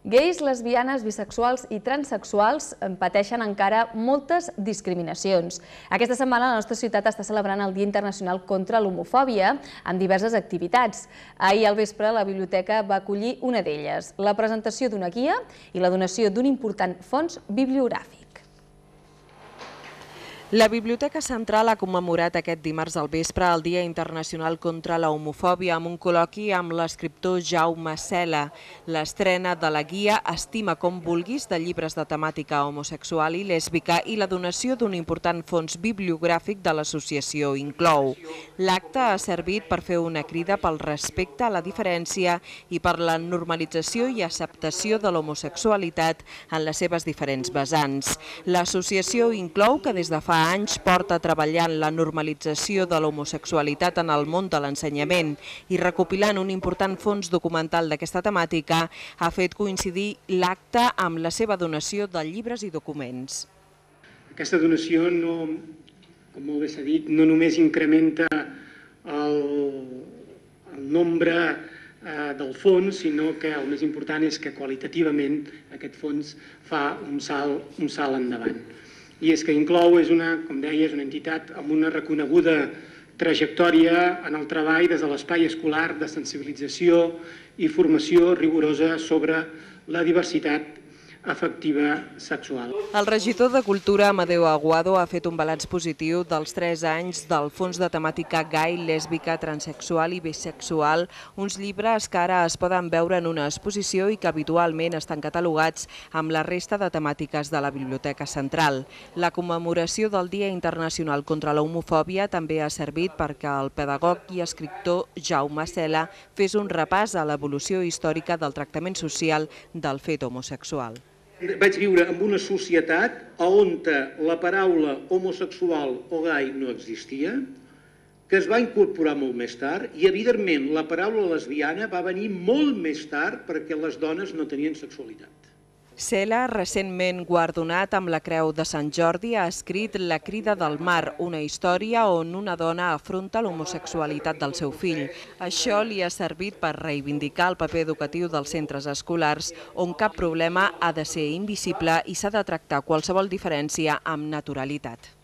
Gais, lesbianes, bisexuals i transsexuals pateixen encara moltes discriminacions. Aquesta setmana la nostra ciutat està celebrant el Dia Internacional contra l'Homofòbia amb diverses activitats. Ahir al vespre la biblioteca va acollir una d'elles, la presentació d'una guia i la donació d'un important fons bibliogràfic. La Biblioteca Central ha commemorat aquest dimarts al vespre el Dia Internacional contra la Homofòbia amb un col·loqui amb l'escriptor Jaume Cela. L'estrena de la guia Estima com vulguis de llibres de temàtica homosexual i lèsbica i la donació d'un important fons bibliogràfic de l'associació Inclou. L'acte ha servit per fer una crida pel respecte a la diferència i per la normalització i acceptació de l'homosexualitat en les seves diferents vessants. L'associació Inclou, que des de fa anys porta treballant la normalització de l'homosexualitat en el món de l'ensenyament i recopilant un important fons documental d'aquesta temàtica, ha fet coincidir l'acte amb la seva donació de llibres i documents. Aquesta donació, com molt bé s'ha dit, no només incrementa el nombre del fons, sinó que el més important és que qualitativament aquest fons fa un salt endavant. I és que Inclou és com deia, és una entitat amb una reconeguda trajectòria en el treball des de l'espai escolar de sensibilització i formació rigorosa sobre la diversitat afectiva sexual. El regidor de Cultura, Amadeu Aguado, ha fet un balanç positiu dels 3 anys del fons de temàtica gai, lèsbica, transsexual i bisexual, uns llibres que ara es poden veure en una exposició i que habitualment estan catalogats amb la resta de temàtiques de la Biblioteca Central. La commemoració del Dia Internacional contra la Homofòbia també ha servit perquè el pedagog i escriptor Jaume Cela fes un repàs a l'evolució històrica del tractament social del fet homosexual. Vaig viure en una societat on la paraula homosexual o gai no existia, que es va incorporar molt més tard, i evidentment la paraula lesbiana va venir molt més tard perquè les dones no tenien sexualitat. Cela, recentment guardonat amb la Creu de Sant Jordi, ha escrit La crida del mar, una història on una dona afronta l'homosexualitat del seu fill. Això li ha servit per reivindicar el paper educatiu dels centres escolars, on cap problema ha de ser invisible i s'ha de tractar qualsevol diferència amb naturalitat.